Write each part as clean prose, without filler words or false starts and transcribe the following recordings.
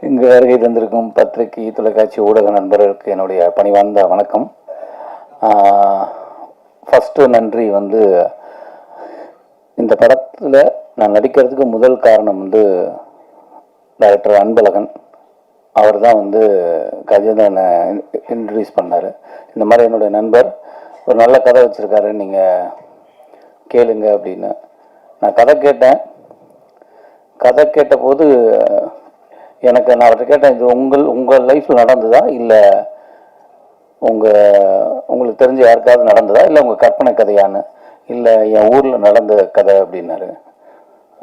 இங்கு வருகை தந்திருக்கும் பத்திரிகை தொலைக்காட்சி ஊடக நண்பர்களுக்கு என்னுடைய பணிவார்ந்த வணக்கம். ஃபஸ்ட்டு நன்றி வந்து இந்த படத்தில் நான் நடிக்கிறதுக்கு முதல் காரணம் வந்து டைரக்டர் அன்பழகன். அவர் தான் வந்து கஜேந்திரனை இன்ட்ரடியூஸ் பண்ணார். இந்த மாதிரி என்னுடைய நண்பர் ஒரு நல்ல கதை வச்சுருக்காரு, நீங்கள் கேளுங்க அப்படின்னு. நான் கதை கேட்டபோது நான் அவர்கிட்ட கேட்டேன், இது உங்கள் லைஃப்பில் நடந்ததா, இல்லை உங்களுக்கு தெரிஞ்ச யாருக்காவது நடந்ததா, இல்லை உங்கள் கற்பனை கதையான்னு. இல்லை, என் ஊரில் நடந்த கதை அப்படின்னாரு.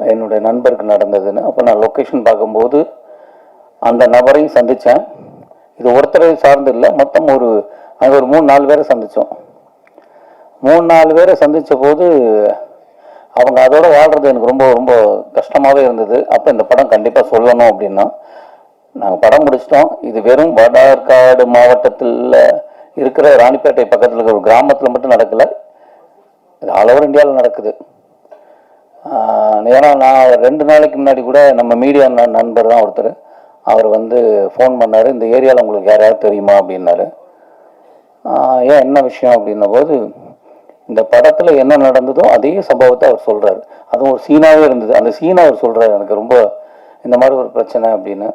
என்னுடைய நண்பருக்கு நடந்ததுன்னு. அப்போ நான் லொக்கேஷன் பார்க்கும்போது அந்த நபரையும் சந்தித்தேன். இது ஒருத்தரை சார்ந்து இல்லை, மொத்தம் அங்கே ஒரு 3-4 பேரை சந்தித்தோம். 3-4 பேரை சந்தித்த போது அவங்க அதோடு வாழ்கிறது எனக்கு ரொம்ப ரொம்ப கஷ்டமாகவே இருந்தது. அப்போ இந்த படம் கண்டிப்பாக சொல்லணும் அப்படின்னா நாங்கள் படம் முடிச்சிட்டோம். இது வெறும் வடார்காடு மாவட்டத்தில் இருக்கிற ராணிப்பேட்டை பக்கத்தில் இருக்கிற ஒரு கிராமத்தில் மட்டும் நடக்கலை, இது ஆல் ஓவர் இந்தியாவில் நடக்குது. ஏன்னா நான் 2 நாளைக்கு முன்னாடி கூட நம்ம மீடியா நண்பர் தான் ஒருத்தர், அவர் வந்து ஃபோன் பண்ணார், இந்த ஏரியாவில் உங்களுக்கு யாரையாவது தெரியுமா அப்படின்னாரு. ஏன் என்ன விஷயம் அப்படின்ன போது இந்த படத்தில் என்ன நடந்ததோ அதே சம்பவத்தை அவர் சொல்கிறார். அதுவும் ஒரு சீனாவே இருந்தது. அந்த சீனை அவர் சொல்கிறார், எனக்கு ரொம்ப இந்த மாதிரி ஒரு பிரச்சனை அப்படின்னு.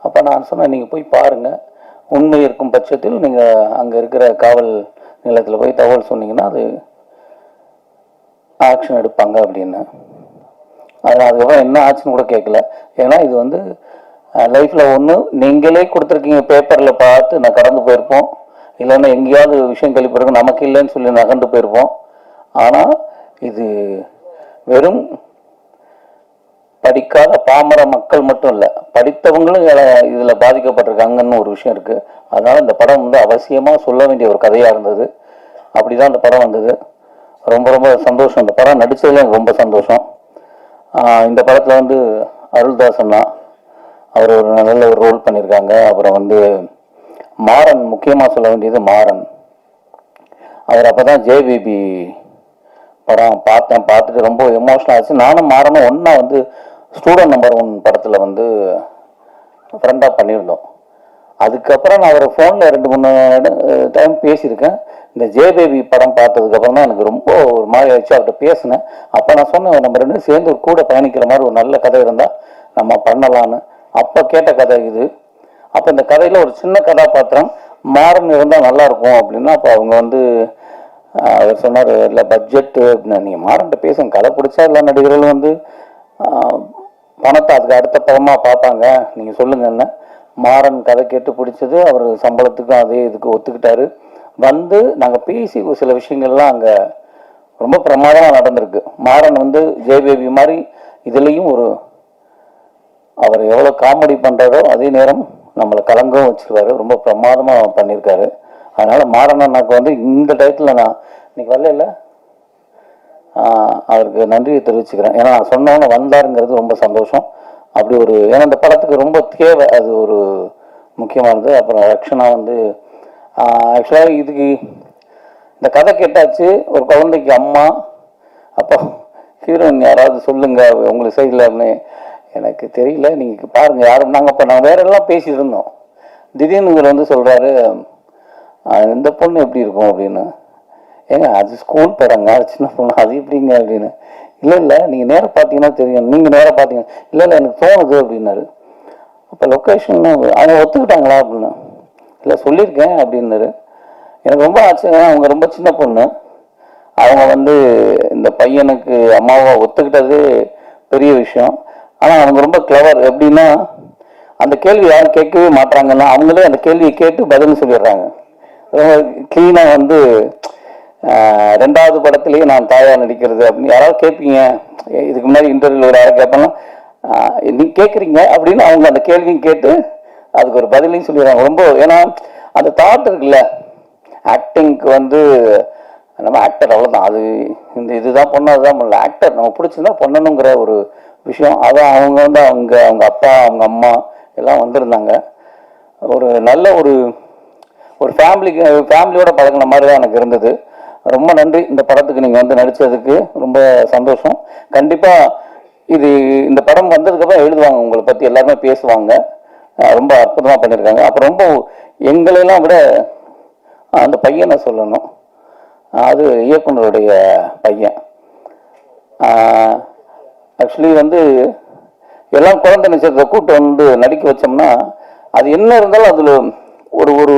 அப்போ நான் சொன்னேன், நீங்கள் போய் பாருங்கள், உண்மை இருக்கும் பட்சத்தில் நீங்கள் அங்கே இருக்கிற காவல் நிலையத்தில் போய் தகவல் சொன்னீங்கன்னா அது ஆக்ஷன் எடுப்பாங்க அப்படின்னு. அதுக்கப்புறம் என்ன ஆச்சுன்னு கூட கேட்கல. ஏன்னா இது வந்து லைஃப்பில் ஒன்று நீங்களே கொடுத்துருக்கீங்க, பேப்பரில் பார்த்து நான் கடந்து போயிருப்போம், இல்லைன்னா எங்கேயாவது விஷயம் கழிப்பிருக்கும், நமக்கு இல்லைன்னு சொல்லி நகர்ந்து போயிருப்போம். ஆனால் இது வெறும் படிக்காத பாமர மக்கள் மட்டும் இல்லை, படித்தவங்களும் இதில் பாதிக்கப்பட்டிருக்காங்கன்னு ஒரு விஷயம் இருக்குது. அதனால் இந்த படம் வந்து அவசியமாக சொல்ல வேண்டிய ஒரு கதையாக இருந்தது. அப்படி தான் இந்த படம் வந்தது. ரொம்ப ரொம்ப சந்தோஷம். இந்த படம் நடித்ததில் எனக்கு ரொம்ப சந்தோஷம். இந்த படத்தில் வந்து அருள்தாசன் தான், அவர் ஒரு நல்ல ஒரு ரோல் பண்ணியிருக்காங்க. அப்புறம் வந்து மாறன், முக்கியமாக சொல்ல வேண்டியது மாறன். அவர் அப்போ தான் ஜேபிபி படம் பார்த்துட்டு ரொம்ப எமோஷனல் ஆச்சு. நானும் மாறனும் ஒன்றா வந்து ஸ்டூடெண்ட் நம்பர் 1 படத்தில் வந்து ஃப்ரெண்டாக பண்ணியிருந்தோம். அதுக்கப்புறம் நான் அவரை ஃபோனில் 2-3 டைம் பேசியிருக்கேன். இந்த ஜேபேபி படம் பார்த்ததுக்கப்புறம் தான் எனக்கு ரொம்ப ஒரு மாதிரி ஆயிடுச்சு. அவர்கிட்ட பேசினேன். அப்போ நான் சொன்னேன், நம்ம 2 சேர்ந்து கூட பயணிக்கிற மாதிரி ஒரு நல்ல கதை இருந்தால் நம்ம பண்ணலான்னு. அப்போ கேட்ட கதை இது. அப்போ இந்த கதையில் ஒரு சின்ன கதாபாத்திரம் மாறன் இருந்தால் நல்லாயிருக்கும் அப்படின்னா, அப்போ அவங்க வந்து அவர் சொன்னார், இல்லை பட்ஜெட்டு அப்படின்னா, நீங்கள் மாறன்ட்ட பேசுங்க, கதை பிடிச்சா எல்லா நடிகர்களும் வந்து பணத்தை அதுக்கு அடுத்த படமாக பார்ப்பாங்க, நீங்கள் சொல்லுங்கன்னு. மாறன் கதை கேட்டு பிடிச்சது, அவர் சம்பளத்துக்கும் அதே இதுக்கு ஒத்துக்கிட்டாரு. வந்து நாங்கள் பேசி சில விஷயங்கள்லாம் அங்கே ரொம்ப பிரமாதமாக நடந்திருக்கு. மாறன் வந்து ஜெயபேபி மாதிரி இதுலேயும் அவர் எவ்வளோ காமெடி பண்ணுறாரோ அதே நேரம் நம்மளை கலங்கவும் வச்சுருவாரு. ரொம்ப பிரமாதமாக பண்ணியிருக்காரு. அதனால் மாறன் அண்ணாக்கு வந்து இந்த டயத்தில் நான் இன்னைக்கு வரல இல்லை, அவருக்கு நன்றியை தெரிவிச்சுக்கிறேன். ஏன்னா நான் சொன்னவொன்னே வந்தாருங்கிறது ரொம்ப சந்தோஷம். அப்படி ஏன்னா இந்த படத்துக்கு ரொம்ப தேவை, அது ஒரு முக்கியமானது. அப்புறம் ரக்ஷனா வந்து ஆக்சுவலாக இதுக்கு இந்த கதை கேட்டாச்சு, ஒரு குழந்தைக்கு அம்மா, அப்போ ஹீரோயின் யாராவது சொல்லுங்கள் உங்களுக்கு சைடில் அப்படின்னு. எனக்கு தெரியல, நீங்கள் பாருங்கள் யாரும். நாங்கள் வேற எல்லாம் பேசிட்டு இருந்தோம். திடீர்னு இவர் வந்து சொல்கிறாரு, இந்த பொண்ணு எப்படி இருக்கும் அப்படின்னு. ஏங்க அது ஸ்கூல் படங்க, அது சின்ன பொண்ணு, அது எப்படிங்க அப்படின்னு. இல்லை நீங்கள் நேராக பார்த்தீங்கன்னா தெரியும், நீங்கள் நேராக பார்த்தீங்க. இல்லை எனக்கு தோணுது அப்படின்னாரு. அப்போ லொக்கேஷன் அவங்க ஒத்துக்கிட்டாங்களா அப்படின்னு. இல்லை சொல்லியிருக்கேன் அப்படின்னாரு. எனக்கு ரொம்ப ஆச்சரியம். அவங்க ரொம்ப சின்ன பொண்ணு, அவங்க வந்து இந்த பையனுக்கு அம்மாவை ஒத்துக்கிட்டது பெரிய விஷயம். ஆனால் அவங்க ரொம்ப கிளவர். எப்படின்னா அந்த கேள்வி யாரும் கேட்கவே மாட்டாங்கன்னா அவங்களே அந்த கேள்வியை கேட்டு பதில் சொல்லிடுறாங்க. கிளீனாக வந்து 2வது படத்துலேயே நான் தாயாக நடிக்கிறது அப்படின்னு யாராவது கேட்பீங்க, இதுக்கு முன்னாடி இன்டர்வியூவில் ஒரு யாராவது கேட்பாங்க, நீங்கள் கேட்குறீங்க அப்படின்னு அவங்க அந்த கேள்வியும் கேட்டு அதுக்கு ஒரு பதிலையும் சொல்லிடுறாங்க. ரொம்ப ஏன்னா அந்த தாட் இருக்குல்ல, ஆக்டிங்க்கு வந்து நம்ம ஆக்டர் அவ்வளோதான், அது இதுதான் பண்ணணும் அதுதான் பண்ணல, ஆக்டர் நம்ம பிடிச்சிருந்தா பண்ணணுங்கிற ஒரு விஷயம். அதான் அவங்க வந்து அவங்க அப்பா அவங்க அம்மா எல்லாம் வந்திருந்தாங்க. ஒரு நல்ல ஒரு ஃபேமிலியோட பழகின மாதிரி தான் எனக்கு இருந்தது. ரொம்ப நன்றி. இந்த படத்துக்கு நீங்கள் வந்து நடித்ததுக்கு ரொம்ப சந்தோஷம். கண்டிப்பாக இது இந்த படம் வந்ததுக்கப்புறம் எழுதுவாங்க, உங்களை பற்றி எல்லாருமே பேசுவாங்க. ரொம்ப அற்புதமாக பண்ணியிருக்காங்க. அப்புறம் ரொம்ப எங்களெல்லாம் விட அந்த பையனை சொல்லணும், அது இயக்குனருடைய பையன். ஆக்சுவலி வந்து எல்லாம் குழந்தை நட்சத்திரத்தை கூட்டு வந்து நடிக்க வச்சோம்னா அது என்ன இருந்தாலும் அதில் ஒரு ஒரு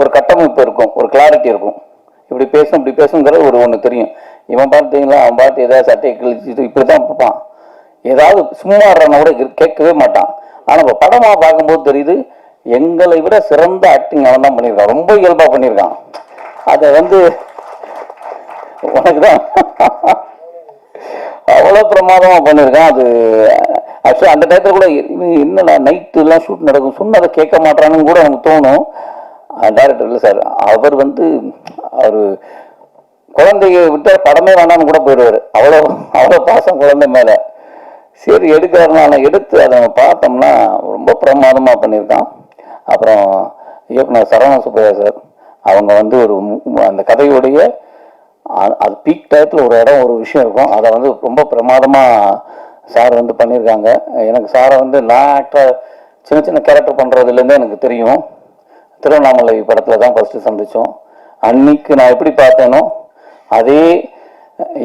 ஒரு கட்டமைப்பு இருக்கும், ஒரு கிளாரிட்டி இருக்கும். இப்படி பேசும் இப்படி பேசுங்கிறது ஒன்று தெரியும். இவன் பார்த்தீங்களா, அவன் பார்த்து ஏதாவது சட்டையை கிழிச்சிட்டு இப்படி தான் பார்ப்பான், ஏதாவது சும்மா ஆடுறனா கூட கேட்கவே மாட்டான். ஆனால் இப்போ படமாக பார்க்கும்போது தெரியுது, எங்களை விட சிறந்த ஆக்டிங் அவன் தான் பண்ணியிருக்கான், ரொம்ப இயல்பாக பண்ணியிருக்கான். அதை வந்து உனக்கு தான் அவ்வளோ பிரமாதமாக பண்ணியிருக்கான். அது ஆக்சுவலாக அந்த டயத்தில் கூட என்னடா நைட்டுலாம் ஷூட் நடக்கும், சொன்னதை கேட்க மாட்டான்னு கூட எனக்கு தோணும். டைரக்டர் இல்லை சார், அவர் வந்து அவர் குழந்தைய விட்டு படமே வேணான்னு கூட போயிடுவார், அவ்வளோ அவ்வளோ பாசம் குழந்தை மேலே. சரி எடுக்கிறாருனால எடுத்து அதை பார்த்தோம்னா ரொம்ப பிரமாதமாக பண்ணியிருக்கான். அப்புறம் இயக்குனர் சரவண சுப்பையா சார், அவங்க வந்து ஒரு அந்த கதையுடைய அது பீக் டயத்தில் ஒரு இடம் ஒரு விஷயம் இருக்கும், அதை வந்து ரொம்ப பிரமாதமாக சார் வந்து பண்ணியிருக்காங்க. எனக்கு சாரை வந்து நான் ஆக்டர் சின்ன சின்ன கேரக்டர் பண்ணுறதுலேருந்தே எனக்கு தெரியும். திருவண்ணாமலை படத்தில் தான் ஃபஸ்ட்டு சந்தித்தோம். அன்னைக்கு நான் எப்படி பார்த்தேனோ அதே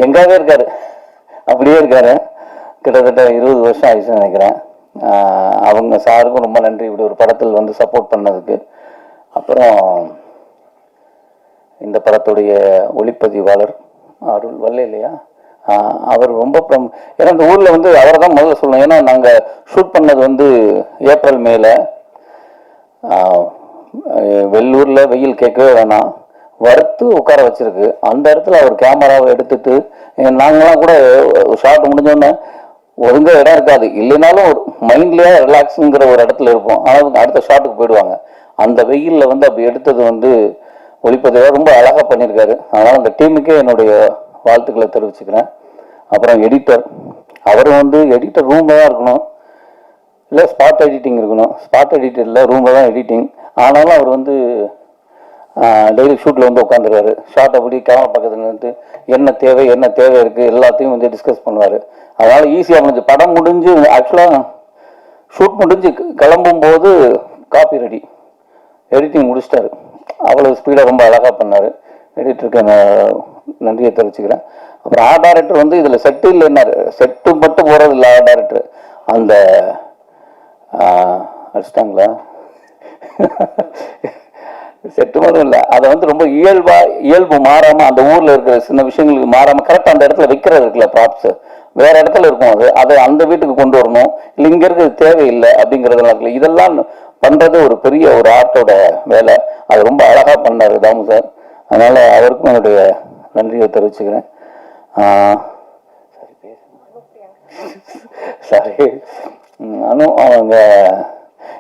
எங்காவே இருக்கார், அப்படியே இருக்கார். கிட்டத்தட்ட 20 வருஷம் ஆயிடுச்சுன்னு நினைக்கிறேன். அவங்க சாருக்கும் ரொம்ப நன்றி, இப்படி ஒரு படத்தில் வந்து சப்போர்ட் பண்ணதுக்கு. அப்புறம் இந்த படத்துடைய ஒளிப்பதிவாளர் அருள் வல்ல இல்லையா, அவர் ரொம்ப ஏன்னா இந்த ஊரில் வந்து அவரை தான் முதல்ல சொல்லணும். ஏன்னா நாங்கள் ஷூட் பண்ணது வந்து ஏப்ரல் மேல, வெள்ளூரில் வெயில் கேட்கவே வேணாம், வறுத்து உட்கார வச்சிருக்கு. அந்த இடத்துல அவர் கேமராவை எடுத்துட்டு நாங்களாம் கூட ஷார்ட் முடிஞ்சோடனே ஒழுங்க இடம் இருக்காது, இல்லைனாலும் ஒரு மைண்ட்லேயே ரிலாக்ஸுங்கிற ஒரு இடத்துல இருப்போம். ஆனால் அடுத்த ஷாட்டுக்கு போயிடுவாங்க. அந்த வெயிலில் வந்து அப்படி எடுத்தது வந்து ஒளிப்பதிவாக ரொம்ப அழகாக பண்ணியிருக்காரு. அதனால் அந்த டீமுக்கே என்னுடைய வாழ்த்துக்களை தெரிவிச்சுக்கிறேன். அப்புறம் எடிட்டர், அவரும் வந்து எடிட்டர் ரூமில் தான் இருக்கணும், இல்லை ஸ்பாட் எடிட்டிங் இருக்கணும். ஸ்பாட் எடிட்டர் இல்லை, ரூமில் தான் எடிட்டிங். ஆனாலும் அவர் வந்து டெய்லி ஷூட்டில் வந்து உட்காந்துருவாரு. ஷார்ட் அப்படி கேமரா பக்கத்தில் இருந்து என்ன தேவை இருக்குது எல்லாத்தையும் வந்து டிஸ்கஸ் பண்ணுவார். அதனால் ஈஸியாக முடிஞ்சு படம் முடிஞ்சு ஆக்சுவலாக ஷூட் முடிஞ்சு கிளம்பும்போது காப்பி ரெடி, எடிட்டிங் முடிச்சிட்டாரு. அவ்வளோ ஸ்பீடாக ரொம்ப அழகாக பண்ணார். எடிட்டருக்கு நான் நன்றியை தெரிவிச்சுக்கிறேன். அப்புறம் ஆர்ட் டைரக்டர் வந்து இதில் செட்டு இல்லைன்னாரு, செட்டு மட்டும் போகிறது இல்லை. ஆர்ட் டைரக்டர் அந்த அடிச்சிட்டாங்களா செட்டு மட்டும் இல்லை, அதை வந்து ரொம்ப இயல்பு மாறாமல் அந்த ஊரில் இருக்கிற சின்ன விஷயங்களுக்கு மாறாமல் கரெக்டாக அந்த இடத்துல வைக்கிறது இருக்குல்ல, ப்ராப்ஸ் வேறு இடத்துல இருக்கும், அதை அந்த வீட்டுக்கு கொண்டு வரணும், இல்லை இங்கே இருக்கிறது தேவையில்லை அப்படிங்கிறதெல்லாம் இருக்குல்ல, இதெல்லாம் பண்ணுறது ஒரு பெரிய ஒரு ஆர்ட்டோட வேலை. அது ரொம்ப அழகாக பண்ணார் தாமு சார். அதனால் அவருக்கும் என்னுடைய நன்றியை தெரிவிச்சுக்கிறேன். சரி நானும் அவங்க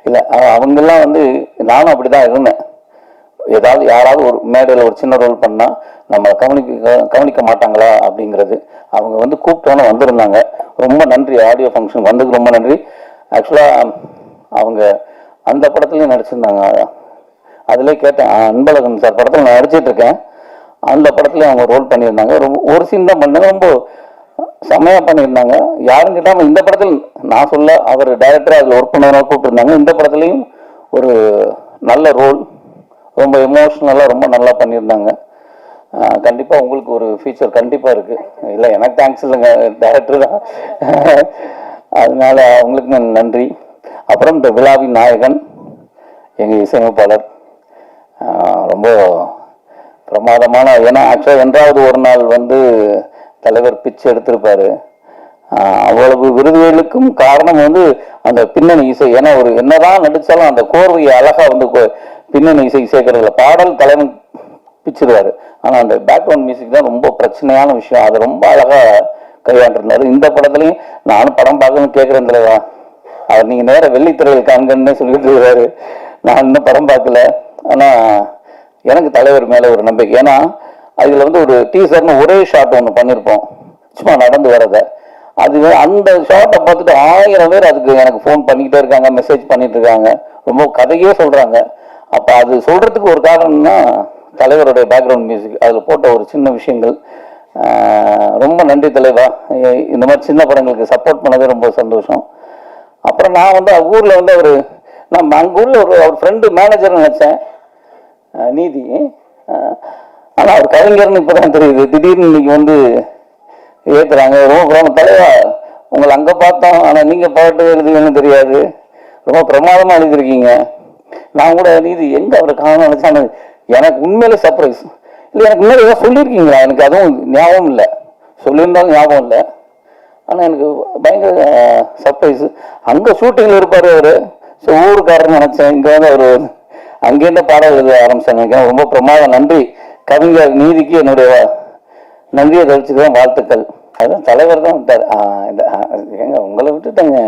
இல்லை, அவங்கெல்லாம் வந்து நானும் அப்படி தான் இருந்தேன். ஏதாவது யாராவது ஒரு மேடையில் ஒரு சின்ன ரோல் பண்ணால் நம்மளை கவனிக்க மாட்டாங்களா அப்படிங்கிறது. அவங்க வந்து கூப்பிட்டோன்னு வந்திருந்தாங்க, ரொம்ப நன்றி. ஆடியோ ஃபங்க்ஷன் வந்ததுக்கு ரொம்ப நன்றி. ஆக்சுவலாக அவங்க அந்த படத்துலையும் நடிச்சிருந்தாங்க. அதிலே கேட்டேன், அன்பழகன் சார் படத்தில் நான் நடிச்சிட்ருக்கேன், அந்த படத்துலேயும் அவங்க ரோல் பண்ணியிருந்தாங்க. ரொம்ப ஒரு சீன் தான் பண்ணாங்க, ரொம்ப செம்மையாக பண்ணியிருந்தாங்க. யாரும் கேட்டாமல் இந்த படத்தில் நான் சொல்ல, அவர் டைரக்டராக அதில் ஒர்க் பண்ணவங்க கூப்பிட்டுருந்தாங்க. இந்த படத்துலையும் ஒரு நல்ல ரோல், ரொம்ப எமோஷ்னலாக ரொம்ப நல்லா பண்ணியிருந்தாங்க. கண்டிப்பாக உங்களுக்கு ஒரு ஃபியூச்சர் கண்டிப்பாக இருக்குது. இல்லை எனக்கு தேங்க்ஸ் இல்லைங்க, டைரக்டர் தான். அதனால அவங்களுக்கு நன்றி. அப்புறம் இந்த விழாவின் நாயகன் எங்கள் இசையமைப்பாளர், ரொம்ப பிரமாதமான, ஏன்னா ஆக்சுவலாக என்றாவது ஒரு நாள் வந்து தலைவர் பிச்சு எடுத்திருப்பாரு. அவ்வளவு விருதுகளுக்கும் காரணம் வந்து அந்த பின்னணி இசை. ஏன்னா ஒரு என்னதான் நடித்தாலும் அந்த கோர்வையை அழகாக வந்து பின்னணி இசை சேர்க்கறதுல பாடல் தலைவன் பிச்சிருவாரு. ஆனால் அந்த பேக்ரவுண்ட் மியூசிக் தான் ரொம்ப பிரச்சனையான விஷயம், அதை ரொம்ப அழகாக கையாண்டிருந்தாரு. இந்த படத்துலையும் நானும் படம் பார்க்கணும்னு கேட்குறேன் தலைவா, அவர் நீங்கள் நேராக வெள்ளித்திரையில் காண்கன்னு சொல்லிட்டு இருக்காரு. நான் இன்னும் படம் பார்க்கல, ஆனால் எனக்கு தலைவர் மேலே ஒரு நம்பிக்கை. ஏன்னா அதில் வந்து ஒரு டீசர்னு ஒரே ஷாட் ஒன்று பண்ணியிருப்போம், சும்மா நடந்து வரதை. அது அந்த ஷார்ட்டை பார்த்துட்டு 1000 பேர் அதுக்கு எனக்கு ஃபோன் பண்ணிக்கிட்டே இருக்காங்க, மெசேஜ் பண்ணிட்டு இருக்காங்க, ரொம்ப கதையே சொல்கிறாங்க. அப்போ அது சொல்கிறதுக்கு ஒரு காரணம்னா தலைவருடைய பேக்ரவுண்ட் மியூசிக், அதில் போட்ட ஒரு சின்ன விஷயங்கள் ரொம்ப நன்றி தலைவா. இந்த மாதிரி சின்ன படங்களுக்கு சப்போர்ட் பண்ணதே ரொம்ப சந்தோஷம். அப்புறம் நான் வந்து ஊரில் வந்து நான் அங்கே ஊரில் அவர் ஃப்ரெண்டு மேனேஜர்னு நினச்சேன், நீதி. ஆனால் அவர் கலைஞர்னு இப்போ தான் தெரியுது. திடீர்னு இன்னைக்கு வந்து ஏற்றுறாங்க. ரொம்ப தலைவா, உங்களை அங்கே பார்த்தோம், ஆனால் நீங்கள் பாட்டு எழுதுவீங்கன்னு தெரியாது, ரொம்ப பிரமாதமாக எழுதியிருக்கீங்க. நான் கூட நீதி எங்கே அவரை காணணும்னு நினச்சானு எனக்கு உண்மையிலே சர்ப்ரைஸ். இல்லை, எனக்கு முன்னாடி ஏதாவது சொல்லியிருக்கீங்களா? எனக்கு அதுவும் ஞாபகம் இல்லை. சொல்லியிருந்தாலும் ஞாபகம் இல்லை. ஆனால் எனக்கு பயங்கர சர்ப்ரைஸு. அங்கே ஷூட்டிங்கில் இருப்பார் அவர். ஸோ ஊருக்காரன்னு நினச்சேன். இங்கே வந்து அவர் அங்கேருந்து பாடம் எழுத ஆரம்பிச்சாங்க. நினைக்கிறேன். ரொம்ப பிரமாதம். நன்றி கவிஞர் நீதிக்கு என்னுடைய நன்றியை தெரிவிச்சுக்கிறேன், வாழ்த்துக்கள். அதுதான் தலைவர் தான் விட்டார். ஏங்க உங்களை விட்டுட்டேங்க.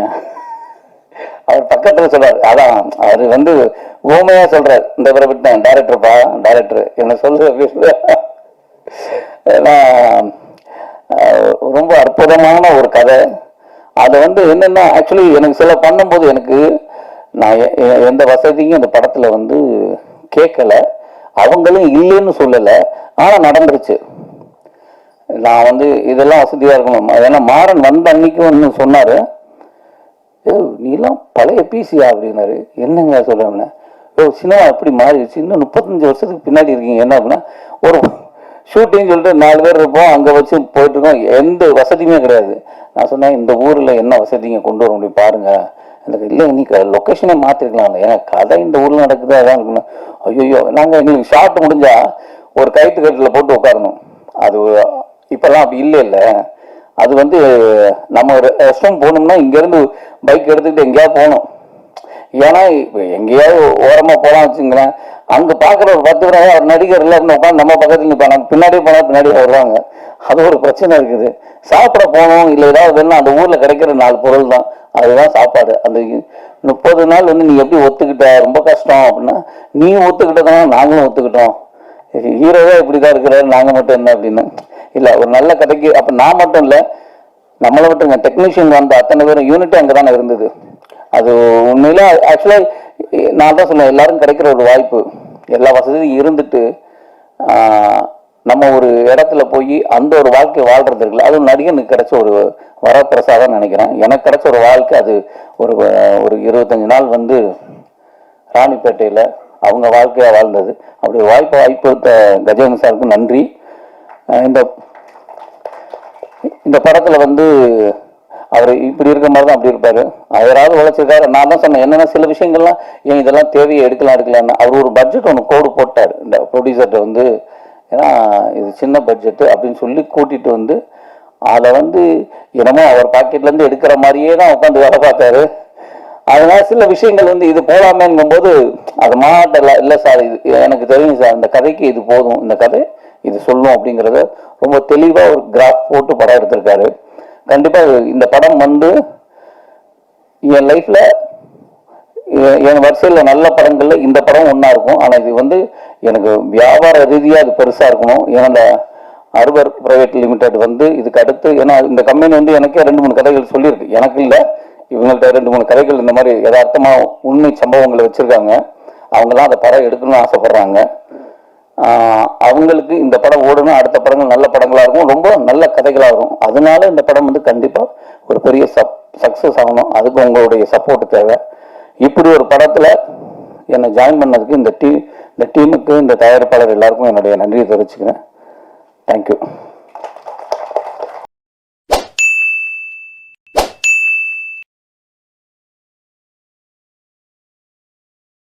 அவர் பக்கத்தில் சொல்றாரு. அதான் அவர் வந்து ஓமையா சொல்றாரு, இந்த பேரை விட்டேன், டைரக்டர்ப்பா, டைரக்டர் என்ன சொல்லு அப்படின்னு. ரொம்ப அற்புதமான ஒரு கதை. அதை வந்து என்னென்னா, ஆக்சுவலி எனக்கு சில பண்ணும்போது எனக்கு நான் எந்த வசதியும் இந்த படத்தில் வந்து கேட்கல, அவங்களும் இல்லைன்னு சொல்லலை, ஆனால் நடந்துருச்சு. நான் வந்து இதெல்லாம் வசதியாக இருக்கணும். ஏன்னா மாறன் வந்த அன்னைக்கு ஒன்று சொன்னார், நீலாம் பழைய பிசியா அப்படின்னாரு. என்னங்க சொல்கிறேன், சினிமா எப்படி மாறிடுச்சு, இன்னும் 35 வருஷத்துக்கு பின்னாடி இருக்கீங்க. என்ன அப்படின்னா, ஒரு ஷூட்டிங் சொல்லிட்டு 4 பேர் இருப்போம், அங்கே வச்சு போயிட்டுருக்கோம், எந்த வசதியுமே கிடையாது. நான் சொன்னேன், இந்த ஊரில் என்ன வசதிங்க கொண்டு வர முடியும் பாருங்கள். எனக்கு இல்லை, இன்னைக்கு லொக்கேஷனே மாற்றிருக்கலாம், ஏன்னா கதை இந்த ஊரில் நடக்குது, அதான் இருக்கணும். ஐயோ, நாங்கள் எங்களுக்கு ஷார்ட் முடிஞ்சால் ஒரு கயிற்று கட்டில் போட்டு உட்காரணும். அது இப்போல்லாம் அப்படி இல்லை. அது வந்து நம்ம ரெஸ்ட் ரூம் போகணும்னா இங்கேருந்து பைக் எடுத்துக்கிட்டு எங்கேயாவது போகணும். ஏன்னா இப்போ எங்கேயாவது ஓரமாக போகலாம் வச்சுங்களேன், அங்கே பார்க்குற ஒரு 10 பேர் அவர் நடிகர் இல்லை அப்படின்னு உட்காந்து நம்ம பக்கத்தில் நிற்பாங்க, நம்ம பின்னாடியே போனால் பின்னாடியே வருவாங்க. அது ஒரு பிரச்சனை இருக்குது. சாப்பிட போகணும் இல்லை ஏதாவது வேணும், அந்த ஊரில் கிடைக்கிற 4 பொருள் தான், அதுதான் சாப்பாடு. அந்த 30 நாள் வந்து நீ எப்படி ஒத்துக்கிட்ட, ரொம்ப கஷ்டம் அப்படின்னா, நீ ஒத்துக்கிட்டதுனா நாங்களும் ஒத்துக்கிட்டோம், ஹீரோவே இப்படி தான் இருக்கிறாரு, நாங்கள் மட்டும் என்ன அப்படின்னு. இல்லை, ஒரு நல்ல கதைக்கு அப்போ நான் மட்டும் இல்லை, நம்மளை விட்டுங்க, டெக்னீஷியன் வந்த அத்தனை பேரும் யூனிட்டும் அங்கே தானே இருந்தது. அது உண்மையில ஆக்சுவலாக நான் தான் சொல்லுவேன், எல்லாரும் கிடைக்கிற ஒரு வாய்ப்பு, எல்லா வசதியும் இருந்துட்டு நம்ம ஒரு இடத்துல போய் அந்த ஒரு வாழ்க்கை வாழ்றது இருக்குல்ல, அது நடிகனுக்கு கிடைச்ச ஒரு வரப்பிரசாதம் நினைக்கிறேன். எனக்கு கிடைச்ச ஒரு வாழ்க்கை அது. ஒரு 25 நாள் வந்து ராணிப்பேட்டையில் அவங்க வாழ்க்கையாக வாழ்ந்தது. அப்படி வாய்ப்பு கஜேந்திரன் சாருக்கு நன்றி. இந்த படத்தில் வந்து அவர் இப்படி இருக்க மாதிரி தான் அப்படி இருப்பார். அவராவது உழைச்சிருக்காரு. நான் தான் சொன்னேன், என்னென்னா சில விஷயங்கள்லாம் ஏன் இதெல்லாம் தேவையை எடுக்கலான்னு அவர் ஒரு பட்ஜெட் ஒன்று கோடு போட்டார் இந்த ப்ரொடியூசர்கிட்ட வந்து. ஏன்னா இது சின்ன பட்ஜெட்டு அப்படின்னு சொல்லி கூட்டிகிட்டு வந்து அதை வந்து என்னமோ அவர் பாக்கெட்லேருந்து எடுக்கிற மாதிரியே தான் உட்காந்து வேலை பார்த்தாரு. அதனால சில விஷயங்கள் வந்து இது போகலாமேங்கும்போது அது மாட்டல, இல்லை சார் இது எனக்கு தெரியும் சார், இந்த கதைக்கு இது போதும், இந்த கதை இது சொல்லும் அப்படிங்கிறத ரொம்ப தெளிவாக ஒரு கிராஃப் போட்டு படம் எடுத்திருக்காரு. கண்டிப்பாக இந்த படம் வந்து என் லைஃப்பில் என் வரிசையில் நல்ல படங்களில் இந்த படம் ஒன்றா இருக்கும். ஆனால் இது வந்து எனக்கு வியாபார ரீதியாக அது பெருசாக இருக்கணும். ஏன்னா இந்த அர்பர் பிரைவேட் லிமிடெட் வந்து இதுக்கு அடுத்து, ஏன்னா இந்த கம்பெனி வந்து எனக்கே 2-3 கதைகள் சொல்லியிருக்கு. எனக்கு இல்லை, இவங்கள்ட்ட 2-3 கதைகள் இந்த மாதிரி யதார்த்தமாக உண்மை சம்பவங்களை வச்சுருக்காங்க. அவங்களாம் அந்த படம் எடுக்கணும்னு ஆசைப்பட்றாங்க. அவங்களுக்கு இந்த படம் ஓடணும், அடுத்த படங்கள் நல்ல படங்களாக இருக்கும், ரொம்ப நல்ல கதைகளாக இருக்கும். அதனால இந்த படம் வந்து கண்டிப்பாக ஒரு பெரிய சக்ஸஸ் ஆகணும். அதுக்கு உங்களுடைய சப்போர்ட் தேவை. இப்படி ஒரு படத்தில் என்னை ஜாயின் பண்ணதுக்கு இந்த டீமுக்கு, இந்த தயாரிப்பாளர் எல்லாருக்கும் என்னுடைய நன்றியை தெரிவிச்சுக்கிறேன். தேங்க்யூ.